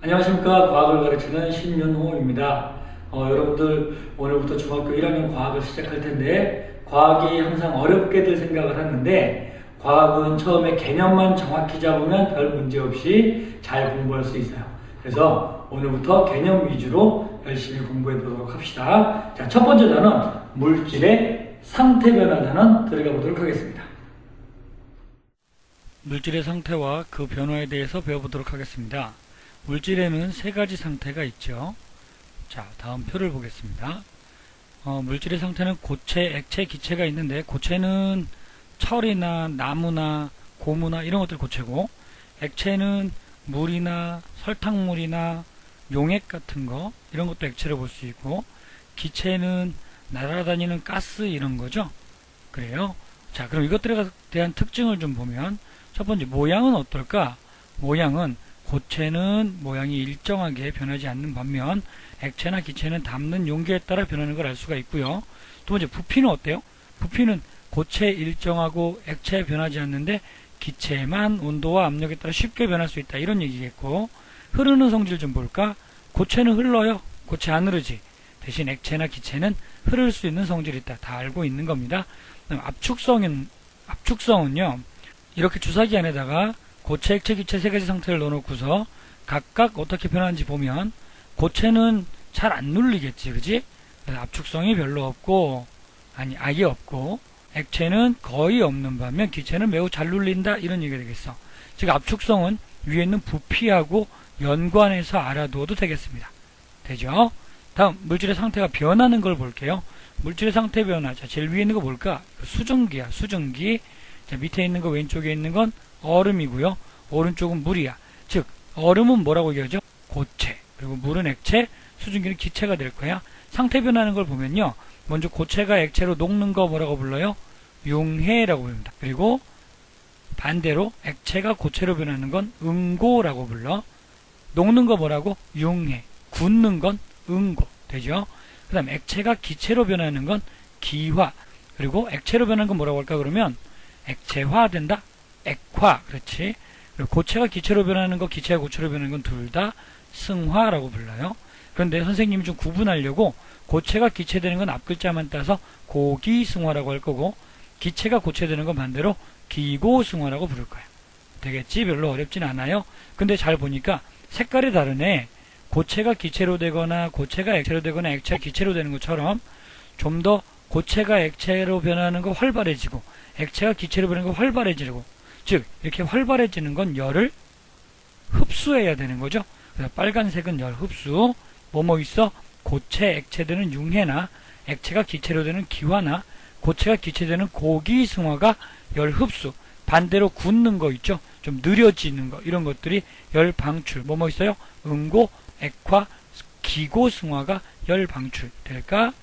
안녕하십니까. 과학을 가르치는 신윤호입니다. 여러분들 오늘부터 중학교 1학년 과학을 시작할 텐데 과학이 항상 어렵게들 생각을 하는데 과학은 처음에 개념만 정확히 잡으면 별 문제 없이 잘 공부할 수 있어요. 그래서 오늘부터 개념 위주로 열심히 공부해 보도록 합시다. 자, 첫 번째 단원 물질의 상태 변화 단원 들어가 보도록 하겠습니다. 물질의 상태와 그 변화에 대해서 배워보도록 하겠습니다. 물질에는 세 가지 상태가 있죠. 자, 다음 표를 보겠습니다. 물질의 상태는 고체, 액체, 기체가 있는데 고체는 철이나 나무나 고무나 이런 것들 고체고, 액체는 물이나 설탕물이나 용액 같은 거 이런 것도 액체로 볼 수 있고, 기체는 날아다니는 가스 이런 거죠. 그래요. 자, 그럼 이것들에 대한 특징을 좀 보면, 첫 번째 모양은 어떨까? 모양은 고체는 모양이 일정하게 변하지 않는 반면 액체나 기체는 담는 용기에 따라 변하는 걸 알 수가 있고요. 두 번째 부피는 어때요? 부피는 고체 일정하고 액체 변하지 않는데 기체만 온도와 압력에 따라 쉽게 변할 수 있다, 이런 얘기겠고, 흐르는 성질 좀 볼까? 고체는 흘러요. 고체 안 흐르지. 대신 액체나 기체는 흐를 수 있는 성질이 있다. 다 알고 있는 겁니다. 압축성은요, 이렇게 주사기 안에다가 고체, 액체, 기체 세 가지 상태를 넣어놓고서 각각 어떻게 변하는지 보면 고체는 잘 안 눌리겠지, 그지? 그래서 압축성이 별로 없고, 아니 아예 없고, 액체는 거의 없는 반면 기체는 매우 잘 눌린다, 이런 얘기가 되겠어. 즉 압축성은 위에 있는 부피하고 연관해서 알아두어도 되겠습니다. 되죠? 다음 물질의 상태가 변하는 걸 볼게요. 물질의 상태 변화. 자, 제일 위에 있는 거 뭘까? 수증기야, 수증기. 자, 밑에 있는 거, 왼쪽에 있는 건 얼음이고요. 오른쪽은 물이야. 즉 얼음은 뭐라고 얘기하죠? 고체. 그리고 물은 액체, 수증기는 기체가 될 거야. 상태 변하는 걸 보면요, 먼저 고체가 액체로 녹는 거 뭐라고 불러요? 융해라고 부릅니다. 그리고 반대로 액체가 고체로 변하는 건 응고라고 불러. 녹는 거 뭐라고? 융해. 굳는 건 응고. 되죠? 그 다음 액체가 기체로 변하는 건 기화. 그리고 액체로 변하는 건 뭐라고 할까 그러면 액체화된다? 액화. 그렇지. 그리고 고체가 기체로 변하는 거, 기체가 고체로 변하는 건 둘 다 승화라고 불러요. 그런데 선생님이 좀 구분하려고 고체가 기체되는 건 앞글자만 따서 고기승화라고 할 거고, 기체가 고체되는 건 반대로 기고승화라고 부를 거야. 되겠지? 별로 어렵진 않아요. 근데 잘 보니까 색깔이 다르네. 고체가 기체로 되거나 고체가 액체로 되거나 액체가 기체로 되는 것처럼 좀 더 고체가 액체로 변하는 거 활발해지고 액체가 기체로 변하는 거 활발해지고, 즉 이렇게 활발해지는 건 열을 흡수해야 되는 거죠. 그래서 빨간색은 열 흡수. 뭐뭐 있어? 고체, 액체되는 융해나 액체가 기체로 되는 기화나 고체가 기체되는 고기승화가 열 흡수. 반대로 굳는 거 있죠. 좀 느려지는 거, 이런 것들이 열 방출. 뭐뭐 있어요? 응고, 액화, 기고승화가 열 방출 될까?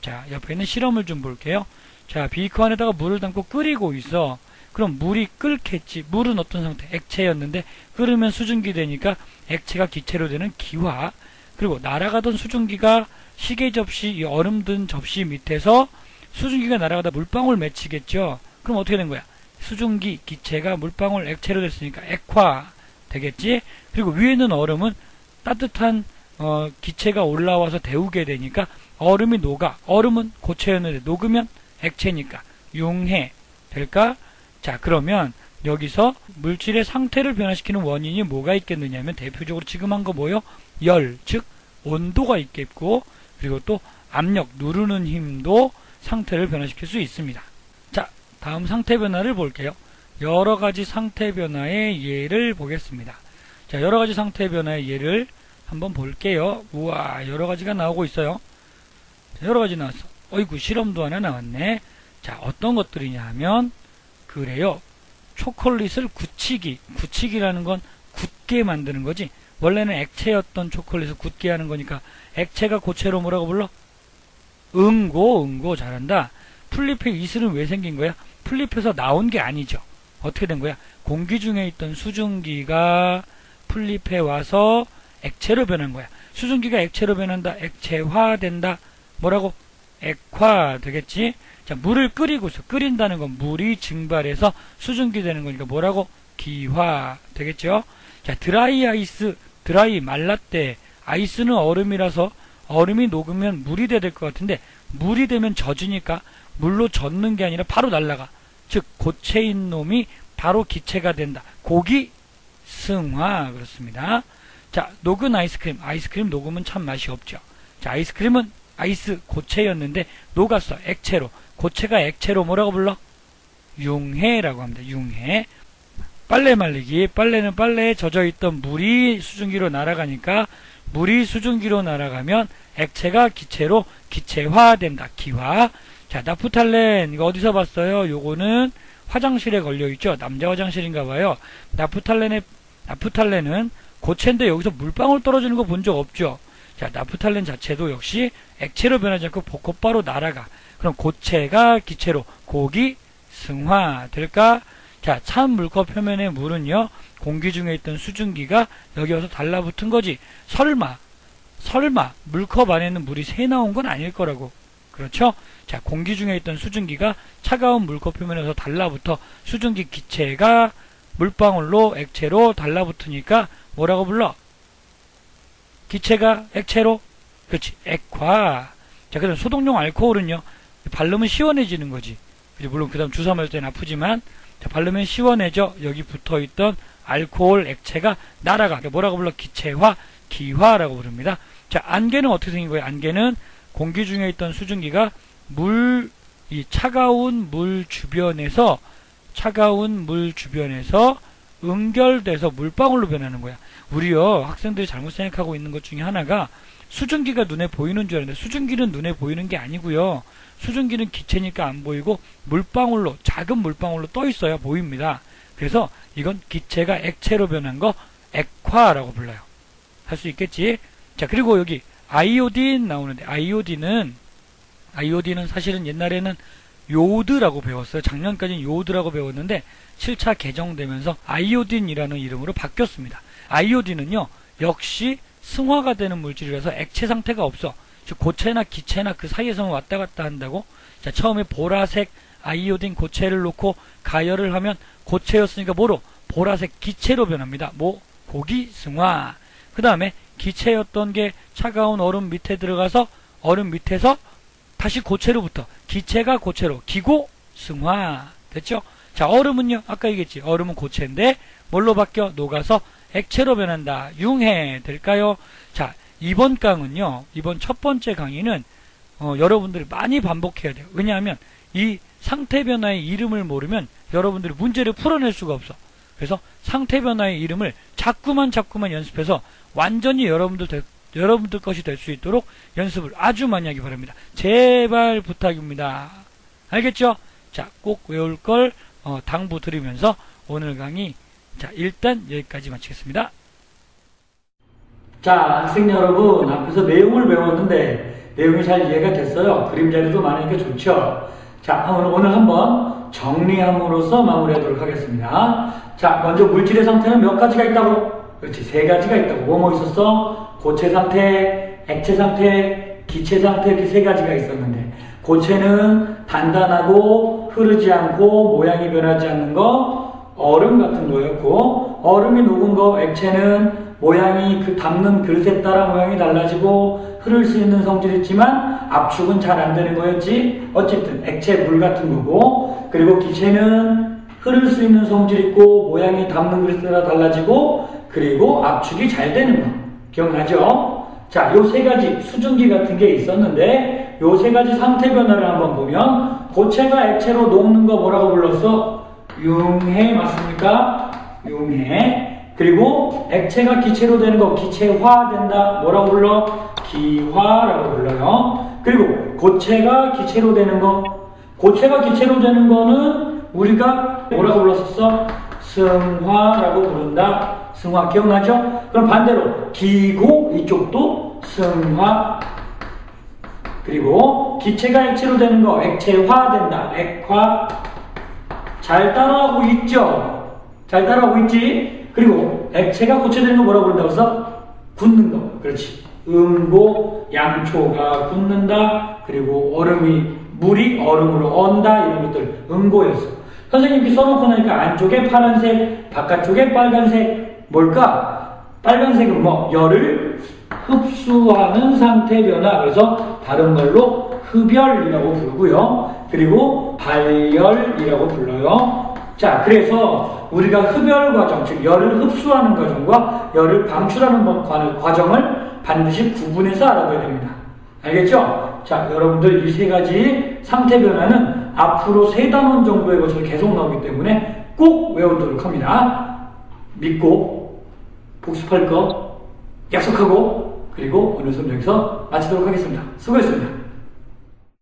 자, 옆에 있는 실험을 좀 볼게요. 자, 비커 안에다가 물을 담고 끓이고 있어. 그럼 물이 끓겠지. 물은 어떤 상태? 액체였는데 끓으면 수증기 되니까 액체가 기체로 되는 기화. 그리고 날아가던 수증기가 시계 접시, 이 얼음 든 접시 밑에서 수증기가 날아가다 물방울 맺히겠죠. 그럼 어떻게 된 거야? 수증기, 기체가 물방울 액체로 됐으니까 액화 되겠지. 그리고 위에 있는 얼음은 따뜻한 기체가 올라와서 데우게 되니까 얼음이 녹아. 얼음은 고체였는데 녹으면 액체니까 융해 될까? 자, 그러면 여기서 물질의 상태를 변화시키는 원인이 뭐가 있겠느냐면 대표적으로 지금 한 거 뭐요? 열, 즉 온도가 있겠고, 그리고 또 압력, 누르는 힘도 상태를 변화시킬 수 있습니다. 자, 다음 상태 변화를 볼게요. 여러 가지 상태 변화의 예를 보겠습니다. 자, 여러 가지 상태 변화의 예를 한번 볼게요. 우와, 여러 가지가 나오고 있어요. 자, 여러 가지 나왔어. 어이구, 실험도 하나 나왔네. 자, 어떤 것들이냐 하면, 그래요. 초콜릿을 굳히기. 굳히기라는 건 굳게 만드는 거지. 원래는 액체였던 초콜릿을 굳게 하는 거니까 액체가 고체로 뭐라고 불러? 응고 잘한다. 풀잎의 이슬은 왜 생긴 거야? 풀잎에서 나온 게 아니죠. 어떻게 된 거야? 공기 중에 있던 수증기가 풀잎에 와서 액체로 변한 거야. 수증기가 액체로 변한다. 액체화된다. 뭐라고? 액화 되겠지? 자, 물을 끓이고서, 끓인다는 건 물이 증발해서 수증기 되는 거니까 뭐라고? 기화 되겠죠? 자, 드라이 아이스 드라이, 말랐대. 아이스는 얼음이라서 얼음이 녹으면 물이 돼야 될 것 같은데 물이 되면 젖으니까 물로 젖는 게 아니라 바로 날아가. 즉 고체인 놈이 바로 기체가 된다. 고기 승화. 그렇습니다. 자, 녹은 아이스크림. 아이스크림 녹으면 참 맛이 없죠. 자, 아이스크림은 아이스 고체였는데 녹았어. 액체로. 고체가 액체로 뭐라고 불러? 융해라고 합니다. 융해. 빨래 말리기. 빨래는 빨래에 젖어있던 물이 수증기로 날아가니까 물이 수증기로 날아가면 액체가 기체로 기체화된다. 기화. 자, 나프탈렌 이거 어디서 봤어요? 요거는 화장실에 걸려있죠. 남자 화장실인가 봐요. 나프탈렌은 고체인데 여기서 물방울 떨어지는 거 본 적 없죠. 자, 나프탈렌 자체도 역시 액체로 변하지 않고 곧바로 날아가. 그럼 고체가 기체로 고기 승화 될까? 자, 찬 물컵 표면의 물은요, 공기 중에 있던 수증기가 여기 와서 달라붙은 거지. 설마 물컵 안에는 물이 새 나온 건 아닐 거라고. 그렇죠? 자, 공기 중에 있던 수증기가 차가운 물컵 표면에서 달라붙어 수증기 기체가 물방울로 액체로 달라붙으니까 뭐라고 불러? 기체가 액체로? 그렇지, 액화. 자, 그다음 소독용 알코올은요, 바르면 시원해지는 거지. 물론 그 다음 주사 맞을 때는 아프지만, 자, 바르면 시원해져. 여기 붙어있던 알코올 액체가 날아가. 뭐라고 불러? 기체화, 기화라고 부릅니다. 자, 안개는 어떻게 생긴 거예요? 안개는 공기 중에 있던 수증기가 이 차가운 물 주변에서 응결돼서 물방울로 변하는 거야. 우리요, 학생들이 잘못 생각하고 있는 것 중에 하나가 수증기가 눈에 보이는 줄 아는데 수증기는 눈에 보이는 게 아니고요. 수증기는 기체니까 안 보이고 물방울로, 작은 물방울로 떠 있어야 보입니다. 그래서 이건 기체가 액체로 변한 거 액화라고 불러요. 할 수 있겠지? 자, 그리고 여기 아이오딘 나오는데 아이오딘은 사실은 옛날에는 요드라고 배웠어요. 작년까지는 요드라고 배웠는데 7차 개정되면서 아이오딘이라는 이름으로 바뀌었습니다. 아이오딘은요, 역시 승화가 되는 물질이라서 액체 상태가 없어. 즉 고체나 기체나 그 사이에서만 왔다 갔다 한다고. 자, 처음에 보라색 아이오딘 고체를 놓고 가열을 하면 고체였으니까 뭐로? 보라색 기체로 변합니다. 뭐? 고기 승화. 그 다음에 기체였던 게 차가운 얼음 밑에 들어가서 얼음 밑에서 다시 고체로부터 기체가 고체로 기고 승화. 됐죠? 자, 얼음은요, 아까 얘기했지. 얼음은 고체인데 뭘로 바뀌어? 녹아서 액체로 변한다. 융해 될까요? 자, 이번 강은요, 이번 첫 번째 강의는 여러분들이 많이 반복해야 돼요. 왜냐하면 이 상태 변화의 이름을 모르면 여러분들이 문제를 풀어낼 수가 없어. 그래서 상태 변화의 이름을 자꾸만 연습해서 완전히 여러분들 것이 될 수 있도록 연습을 아주 많이 하기 바랍니다. 제발 부탁입니다. 알겠죠? 자, 꼭 외울 걸 당부 드리면서 오늘 강의, 자, 일단 여기까지 마치겠습니다. 자, 학생 여러분, 앞에서 내용을 배웠는데 내용이 잘 이해가 됐어요. 그림 자료도 많으니까 좋죠. 자, 오늘 한번 정리함으로써 마무리하도록 하겠습니다. 자, 먼저 물질의 상태는 몇 가지가 있다고? 그렇지, 세 가지가 있다고. 뭐 있었어? 고체 상태, 액체 상태, 기체 상태, 이렇게 세 가지가 있었는데, 고체는 단단하고 흐르지 않고 모양이 변하지 않는 거, 얼음 같은 거였고, 얼음이 녹은 거, 액체는 모양이 그 담는 그릇에 따라 모양이 달라지고 흐를 수 있는 성질이 있지만 압축은 잘 안 되는 거였지. 어쨌든 액체 물 같은 거고, 그리고 기체는 흐를 수 있는 성질이 있고 모양이 담는 그릇에 따라 달라지고 그리고 압축이 잘 되는 거. 기억나죠? 자, 요 세 가지 수증기 같은 게 있었는데 요 세 가지 상태 변화를 한번 보면 고체가 액체로 녹는 거 뭐라고 불렀어? 융해. 맞습니까? 융해. 그리고 액체가 기체로 되는 거 기체화 된다. 뭐라고 불러? 기화라고 불러요. 그리고 고체가 기체로 되는 거, 고체가 기체로 되는 거는 우리가 뭐라고 불렀었어? 승화라고 부른다. 승화. 기억나죠? 그럼 반대로 기고, 이쪽도 승화. 그리고 기체가 액체로 되는 거 액체화 된다. 액화. 잘 따라하고 있죠? 잘 따라하고 있지? 그리고 액체가 고체되는 거 뭐라고 부른다고 했어? 굳는 거. 그렇지. 음고, 양초가 굳는다. 그리고 물이 얼음으로 언다. 이런 것들 음고였어. 선생님이 써놓고 나니까 안쪽에 파란색, 바깥쪽에 빨간색. 뭘까? 빨간색은 뭐 열을 흡수하는 상태 변화. 그래서 다른 말로 흡열이라고 부르고요. 그리고 발열이라고 불러요. 자, 그래서 우리가 흡열 과정, 즉 열을 흡수하는 과정과 열을 방출하는 과정을 반드시 구분해서 알아봐야 됩니다. 알겠죠? 자, 여러분들 이 세 가지 상태 변화는 앞으로 세 단원 정도에 걸쳐서 계속 나오기 때문에 꼭 외우도록 합니다. 믿고 복습할 거 약속하고, 그리고 오늘 수업 여기서 마치도록 하겠습니다. 수고했습니다.